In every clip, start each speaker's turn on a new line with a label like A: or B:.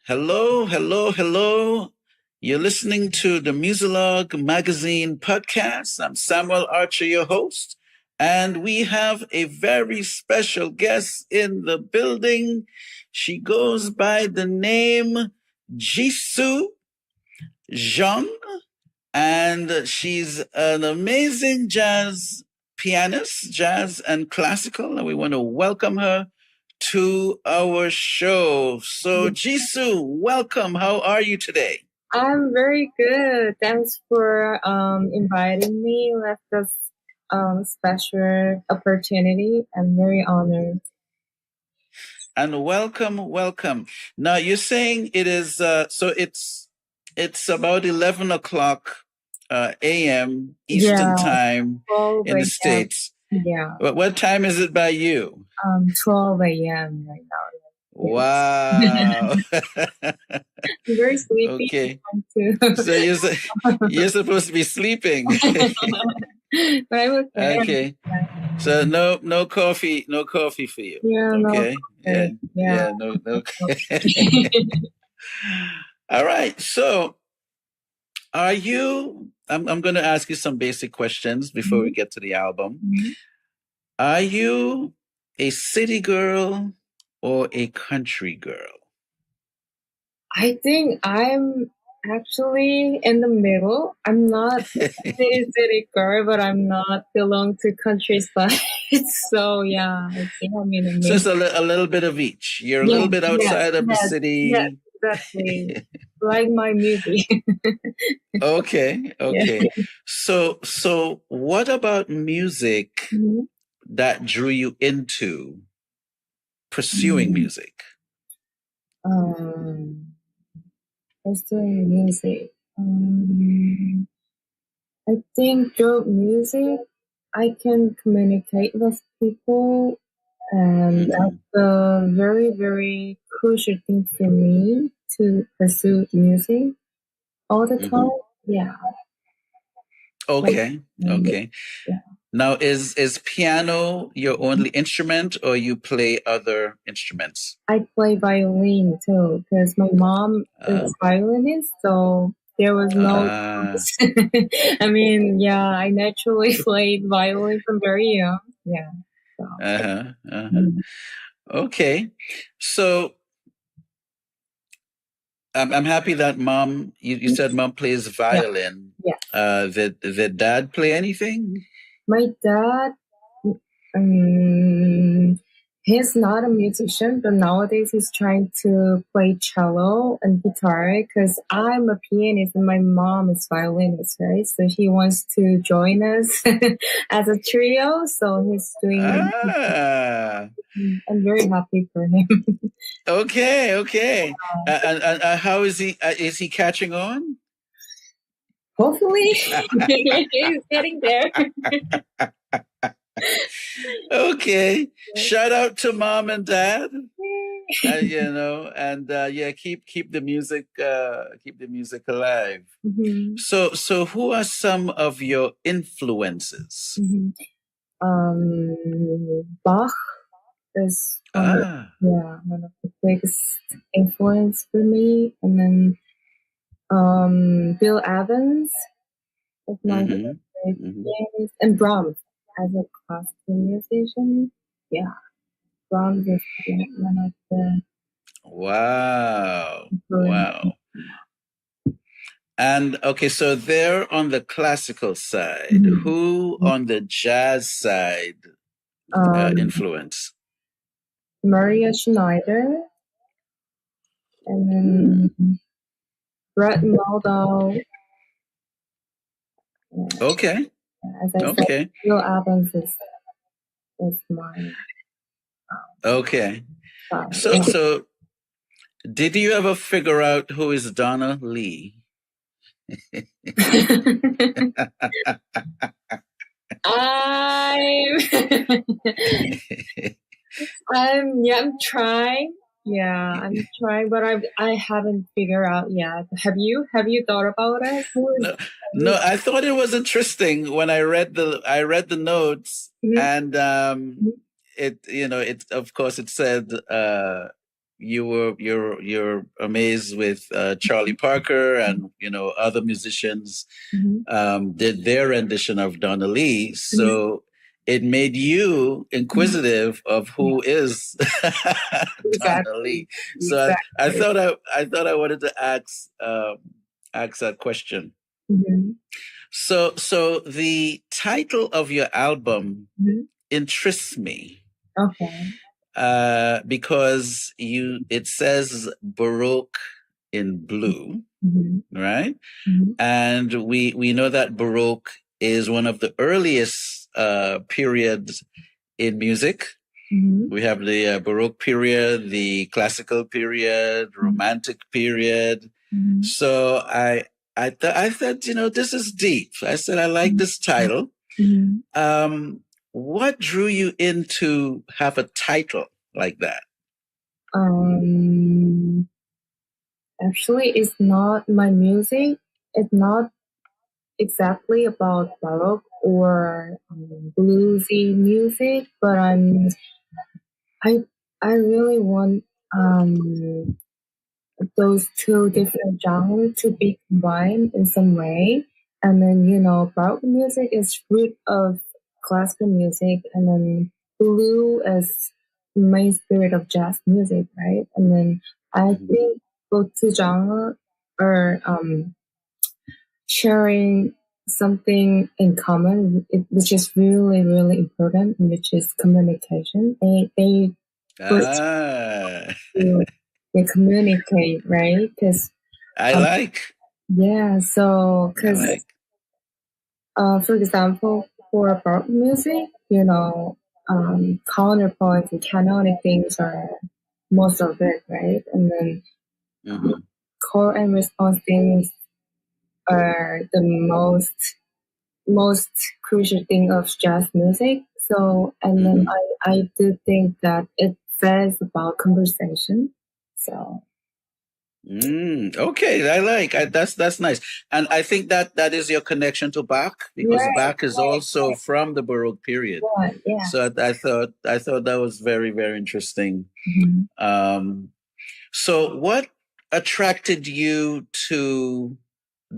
A: Hello, hello, hello. You're listening to the Musilog Magazine podcast. I'm Samuel Archer, your host, and we have a very special guest in the building. She goes by the name Jisu Jung, and she's an amazing jazz pianist, jazz and classical, and we want to welcome her to our show. So, Jisu, welcome. How are you today?
B: I'm very good. Thanks for inviting me. That's this special opportunity. I'm very honored.
A: And welcome. Now, you're saying it is, so it's about 11 o'clock a.m. Eastern time in the States.
B: Yeah.
A: What time is it by you?
B: 12 a.m. right now.
A: Wow.
B: I'm very sleepy.
A: Okay. So you're supposed to be sleeping.
B: But I was there.
A: Okay. So no coffee for you.
B: Yeah.
A: Okay.
B: No,
A: yeah. No. All right. So are you? I'm going to ask you some basic questions before we get to the album.
B: Mm-hmm.
A: Are you a city girl or a country girl?
B: I think I'm actually in the middle. I'm not a city girl, but I'm not belong to countryside. So yeah, I think I'm in the middle.
A: So it's a little bit of each. You're a little bit outside of the city.
B: Yes, exactly. Like my music.
A: Okay. Yeah. So what about music that drew you into pursuing music?
B: Pursuing music. I think through music, I can communicate with people, and that's a very, very crucial thing for me to pursue music all the time. Yeah.
A: Okay. Yeah. Now, is piano your only instrument, or you play other instruments?
B: I play violin too, because my mom is violinist, so there was no choice. I mean, yeah, I naturally played violin from very young. Yeah. So.
A: Okay. So I'm happy that mom, you said mom plays violin.
B: Yeah.
A: Did dad play anything?
B: My dad, he's not a musician, but nowadays he's trying to play cello and guitar because I'm a pianist and my mom is violinist, right? So he wants to join us as a trio. So he's doing. I'm very happy for him.
A: Okay. And how is he? Is he catching on?
B: Hopefully, he's getting there.
A: Okay. Shout out to mom and dad. Keep the music alive. So who are some of your influences?
B: Bach is one of the biggest influence for me, and then Bill Evans is my favorite pianist, and Brahms as a classical musician. Yeah, Brahms is one of the.
A: Wow. And okay, so they're on the classical side. Who on the jazz side influence?
B: Maria Schneider, and then Brett Maldau.
A: Okay.
B: As I said, Bill Evans is mine.
A: Okay. So did you ever figure out who is Donna Lee?
B: I'm trying. Yeah, I'm trying, but I haven't figured out yet. Have you thought about it?
A: No, I thought it was interesting when I read the notes, and it of course it said you're amazed with Charlie Parker and other musicians did their rendition of Donna Lee, so it made you inquisitive of who is Donna Lee. So I wanted to ask that question. So the title of your album interests me.
B: Okay.
A: Because it says Baroque in Blue, right? And we know that Baroque is one of the earliest periods in music. We have the Baroque period, the classical period, romantic period. So I thought, this is deep. I said, I like this title. What drew you in to have a title like that?
B: Actually, it's not my music. It's not exactly about Baroque or bluesy music, but I really want those two different genres to be combined in some way. And then, Baroque music is root of classical music, and then blue is main spirit of jazz music, right? And then I think both two genres are sharing something in common, which is really, really important, which is communication. They communicate, right? Because yeah. So because for example, for Baroque music, counterpoint and canonic things are most of it, right? And then core and response things are the most crucial thing of jazz music. So, and then I do think that it says about conversation. So.
A: Okay, that's nice, and I think that is your connection to Bach, because Bach is also from the Baroque period.
B: Yeah.
A: So I thought that was very, very interesting. So what attracted you to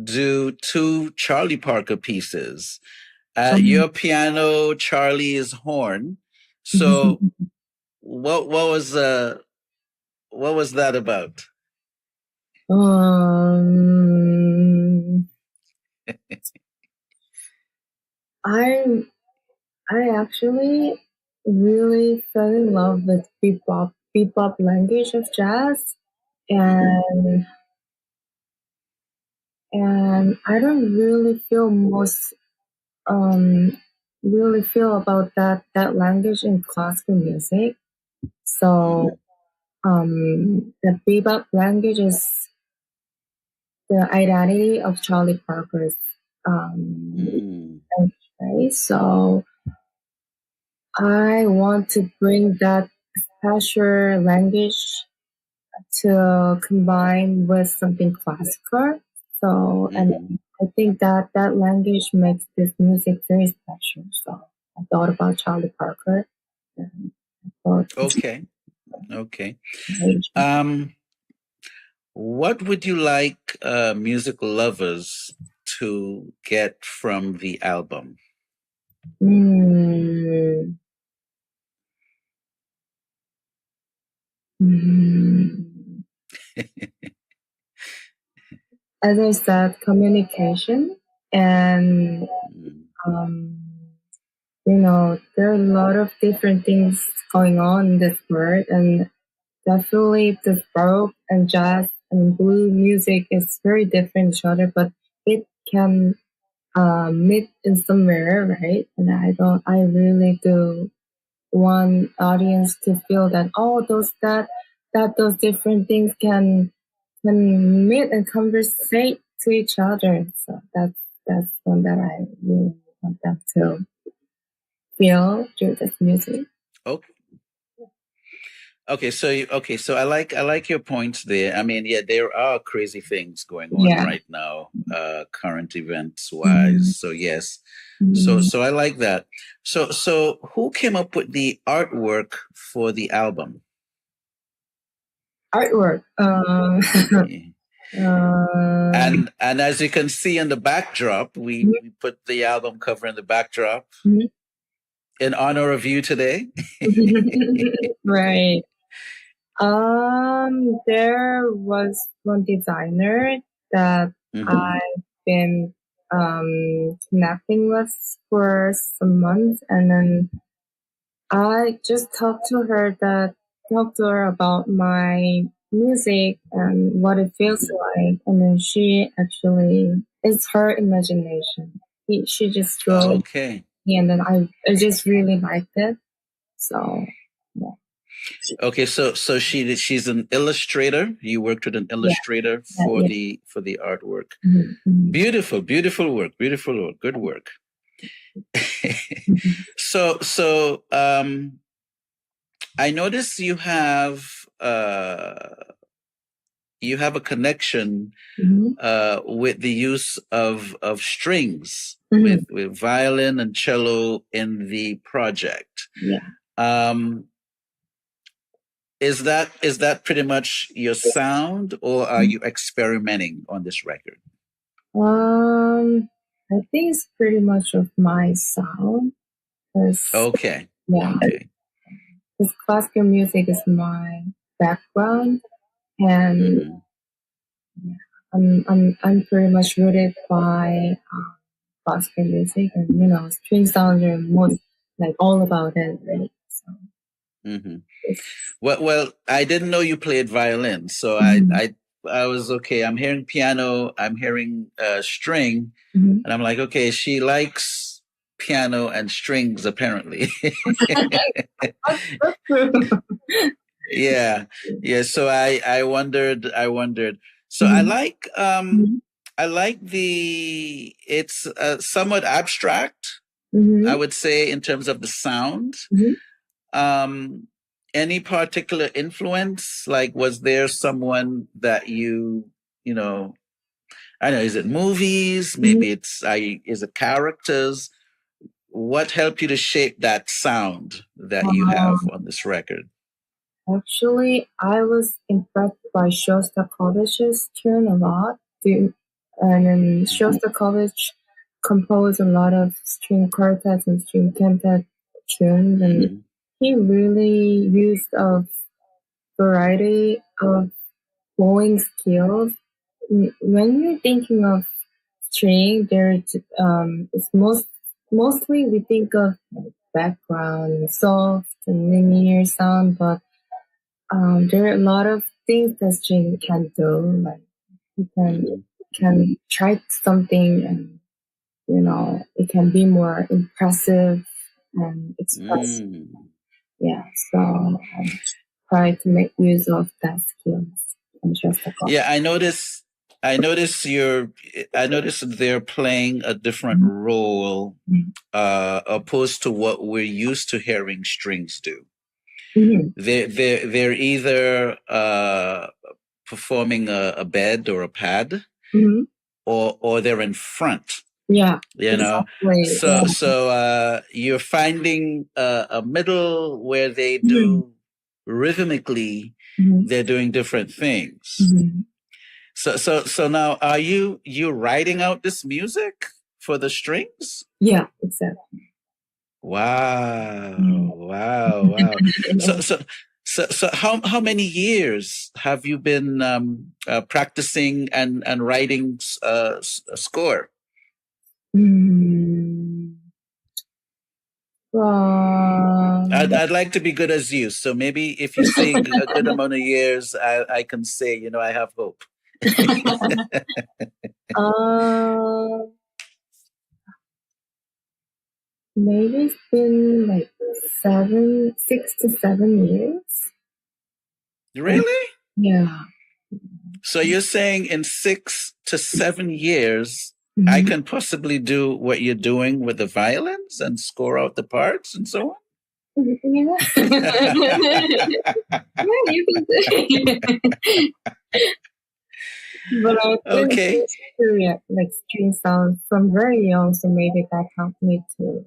A: do two Charlie Parker pieces? Your piano, Charlie's horn. So what was that about?
B: I actually really fell in love with bebop language of jazz, and I don't really feel about that language in classical music. So the bebop language is the identity of Charlie Parker's right? So I want to bring that special language to combine with something classical. So, and I think that language makes this music very special. So I thought about Charlie Parker. And I thought,
A: okay. What would you like music lovers to get from the album?
B: As I said, communication, and there are a lot of different things going on in this world, and definitely the Baroque and jazz and blue music is very different each other, but it can meet in somewhere, right? And I really do want audience to feel that those different things can meet and conversate to each other. So that's one that I really want them to feel through this music.
A: Okay, so I like your points there. I mean, yeah, there are crazy things going on right now, current events wise. So yes, so I like that. So who came up with the artwork for the album?
B: Artwork.
A: And as you can see in the backdrop, we put the album cover in the backdrop in honor of you today.
B: Right. There was one designer that I've been connecting with for some months, and then I just talked to her about my music and what it feels like, and then she actually, it's her imagination. She just drew
A: Okay.
B: and then I just really liked it. So yeah.
A: Okay, so she's an illustrator. You worked with an illustrator for the artwork. Beautiful work. Good work. So I notice you have a connection with the use of strings with violin and cello in the project. Is that pretty much your sound, or are you experimenting on this record?
B: I think it's pretty much of my sound.
A: Okay.
B: Yeah.
A: Okay.
B: Because classical music is my background, and I'm pretty much rooted by classical music, and string sounds are most like all about it, right? So.
A: Well, I didn't know you played violin, so I was okay. I'm hearing piano, I'm hearing string, and I'm like, okay, she likes piano and strings apparently. Yeah. So I wondered. So I like it's somewhat abstract. I would say in terms of the sound. Any particular influence? Like, was there someone that I don't know, is it movies? Maybe is it characters? What helped you to shape that sound that you have on this record?
B: Actually, I was impressed by Shostakovich's tune a lot. And then Shostakovich composed a lot of string quartets and string quintet tunes, and he really used a variety of flowing skills. When you're thinking of string, it's mostly we think of background, soft and linear sound, but there are a lot of things that string can do. Like you can try something, and it can be more impressive and expressive. Yeah, so I try to make use of that skills and just the
A: Yeah, I notice they're playing a different role opposed to what we're used to hearing strings do. They're either performing a bed or a pad, or they're in front.
B: Yeah,
A: exactly. So you're finding a middle where they do rhythmically. They're doing different things. So now, are you writing out this music for the strings?
B: Yeah, exactly.
A: Wow. So how many years have you been practicing and writing a score? I'd like to be good as you. So maybe if you say a good amount of years, I can say, I have hope.
B: Maybe it's been like 6 to 7 years.
A: Really?
B: Yeah.
A: So you're saying in 6 to 7 years, I can possibly do what you're doing with the violins and score out the parts and so on?
B: Yeah. Yeah, you can do it. But I
A: okay.
B: Like string sounds from very young, so maybe that helped me too.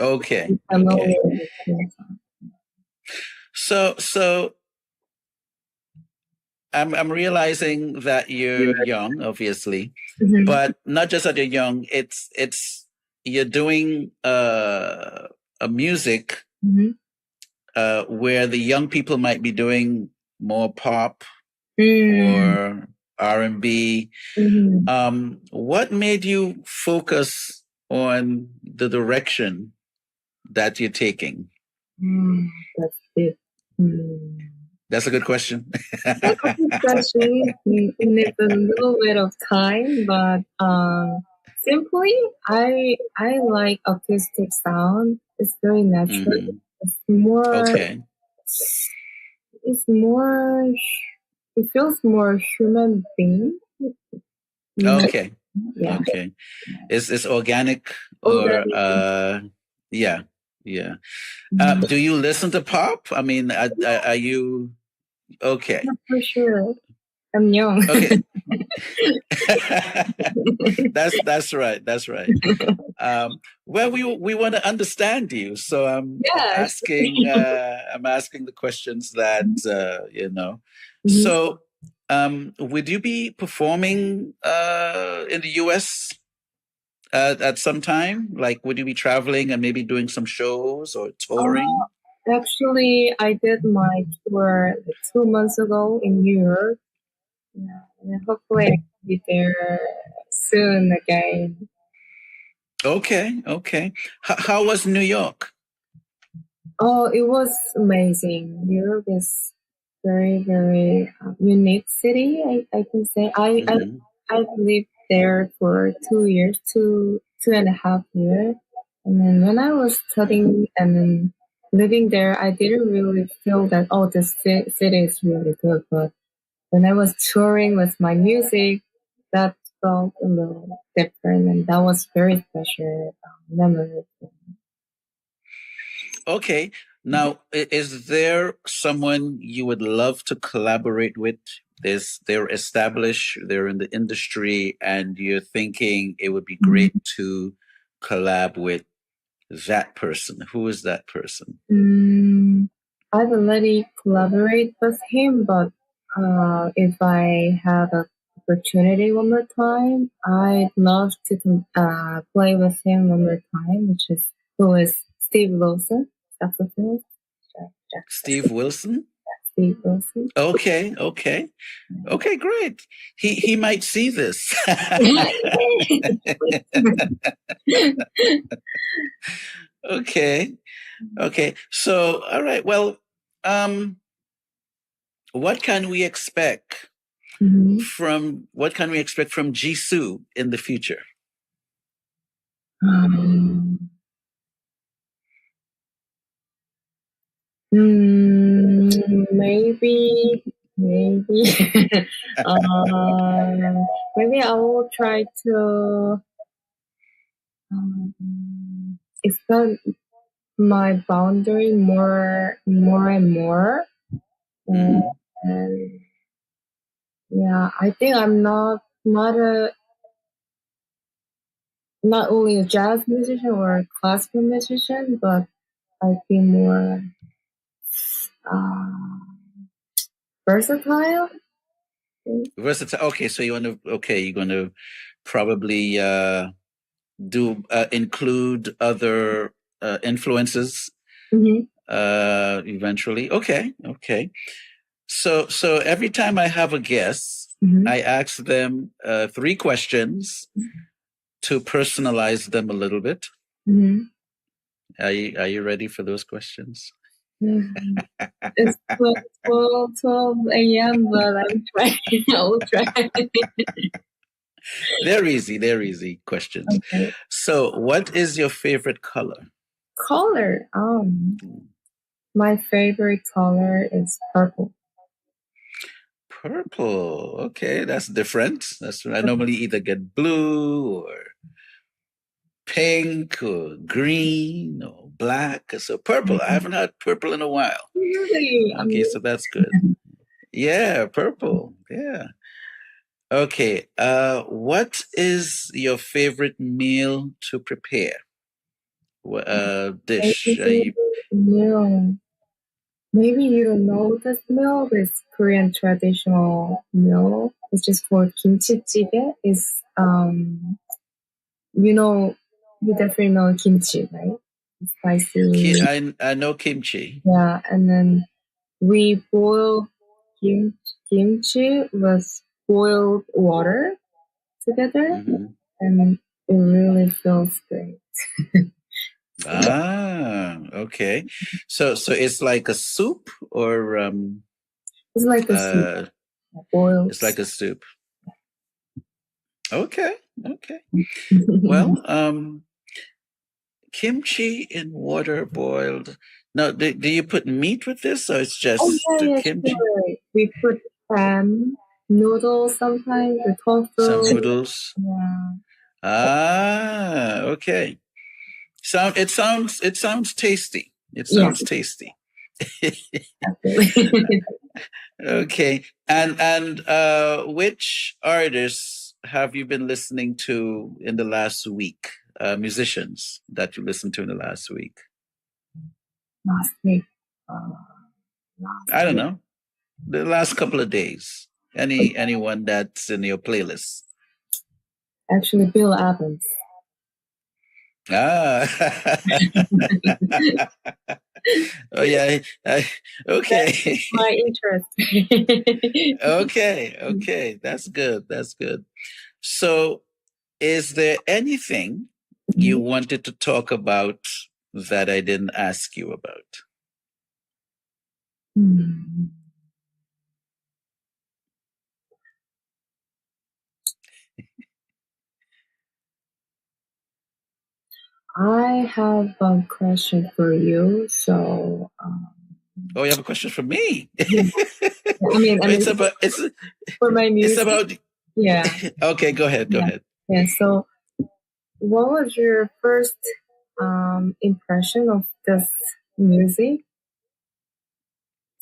A: Okay. So I'm realizing that you're young, obviously, but not just that you're young. It's you're doing a music where the young people might be doing more pop or R&B. What made you focus on the direction that you're taking?
B: That's it.
A: That's a good question.
B: That's a good question. It needs a little bit of time, but simply, I like acoustic sound. It's very natural. It's more.
A: Okay.
B: It's more. It feels more human being.
A: Okay.
B: Yeah.
A: Okay. It's organic or yeah. Yeah. Do you listen to pop? I mean, are you okay?
B: Not for sure. I'm young.
A: Okay. That's right. That's right. Well, we want to understand you, so I'm asking the questions that you know. So, would you be performing in the U.S. At some time? Like, would you be traveling and maybe doing some shows or touring?
B: Actually, I did my tour 2 months ago in New York. Yeah, and hopefully I'll be there soon again.
A: Okay, okay. How was New York?
B: Oh, it was amazing. New York is very, very unique city. I can say I've lived there for 2 years, two and a half years. And then when I was studying and then living there, I didn't really feel that the city is really good. But when I was touring with my music, that felt a little different, and that was very special memory.
A: Okay. Now, is there someone you would love to collaborate with? They're established, they're in the industry, and you're thinking it would be great to collab with that person. Who is that person?
B: I've already collaborated with him, but if I have an opportunity one more time, I'd love to play with him one more time, who is Steve Wilson, saxophonist.
A: Steve Wilson?
B: Steve Wilson.
A: Okay, okay. Okay, great. He might see this. Okay. Okay. So, all right. Well, what can we expect from Jisu in the future?
B: Maybe maybe maybe I will try to expand my boundary more and more. And yeah, I think I'm not only a jazz musician or a classical musician, but I'd be more versatile.
A: Versatile. Okay, so you're going to probably include other influences eventually. Okay, okay. So every time I have a guest, I ask them 3 questions to personalize them a little bit. Are you ready for those questions?
B: It's 12 a.m., but I'm trying. I'll try.
A: They're easy questions. Okay. So, what is your favorite color?
B: Color? My favorite color is purple.
A: Purple. Okay, that's different. I normally either get blue or pink or green or black. So purple. I haven't had purple in a while.
B: Really?
A: Okay, so that's good. Yeah, purple. Yeah. Okay. What is your favorite meal to prepare? Dish?
B: Meal. Maybe you don't know this meal, but it's Korean traditional meal. It's just called kimchi jjigae. It's you know, you definitely know kimchi, right? It's spicy.
A: I know kimchi.
B: Yeah, and then we boil kimchi with boiled water together,
A: Mm-hmm.
B: and it really feels great.
A: Okay. So it's like a soup, or
B: It's like a soup, boiled.
A: it's like a soup. Okay. Well, kimchi in water boiled. Now, do you put meat with this, or it's
B: Oh
A: just the
B: yeah,
A: kimchi?
B: sure. We put noodles sometimes, the
A: Some
B: tofu.
A: noodles.
B: Yeah.
A: Okay. It sounds tasty. It
B: Yeah,
A: sounds tasty.
B: absolutely.
A: Okay. And which artists have you been listening to in the last week? Musicians that you listened to in the last week?
B: Last week.
A: I don't know. The last couple of days. Anyone that's in your playlist?
B: Actually, Bill Evans.
A: Oh yeah. Okay.
B: That's my interest.
A: Okay. That's good. So, is there anything you wanted to talk about that I didn't ask you about?
B: I have a question for you. So,
A: Oh, you have a question for me?
B: yeah. I mean,
A: it's
B: for my music.
A: about.
B: Yeah.
A: Okay, go ahead.
B: Yeah. So, what was your first impression of this music?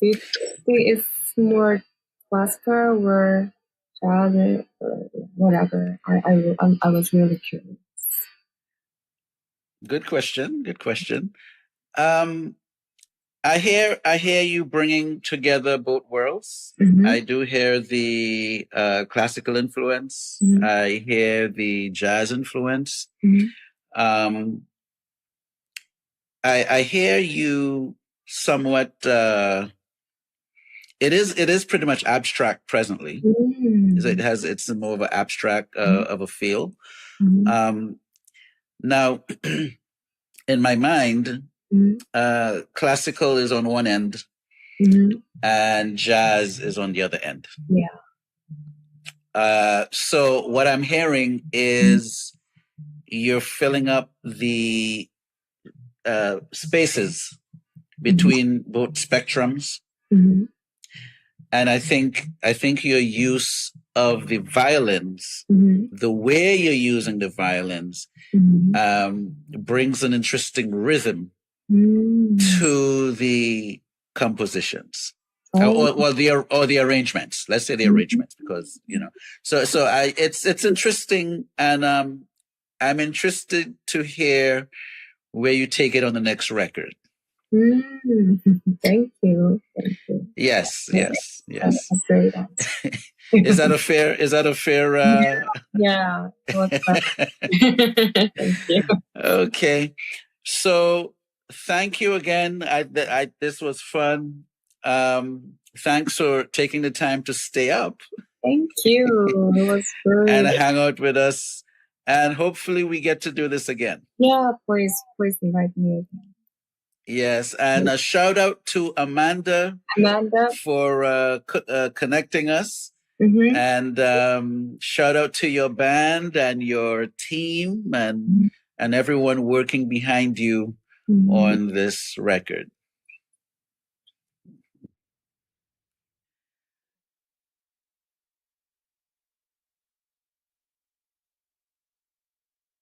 B: Do you think it's more classical or jazz or whatever? I was really curious.
A: Good question. Um, I hear you bringing together both worlds. I do hear the classical influence. I hear the jazz influence. Um, I hear you somewhat. It is pretty much abstract presently. It's more of an abstract of a feel. Now, in my mind, classical is on one end, and jazz is on the other end.
B: Yeah.
A: So what I'm hearing is you're filling up the spaces between both spectrums, and I think your use of the violins, the way you're using the violins, brings an interesting rhythm to the compositions. Or the arrangements. Let's say the arrangements, because it's interesting, and I'm interested to hear where you take it on the next record.
B: Thank you.
A: Yes.
B: That's great.
A: Is that a fair?
B: Yeah. Thank you.
A: Okay. So thank you again. This was fun. Thanks for taking the time to stay up.
B: Thank you. It was great.
A: And hang out with us. And hopefully we get to do this again.
B: Yeah, please invite me again.
A: Yes, and a shout out to Amanda for connecting us. And shout out to your band and your team and everyone working behind you on this record.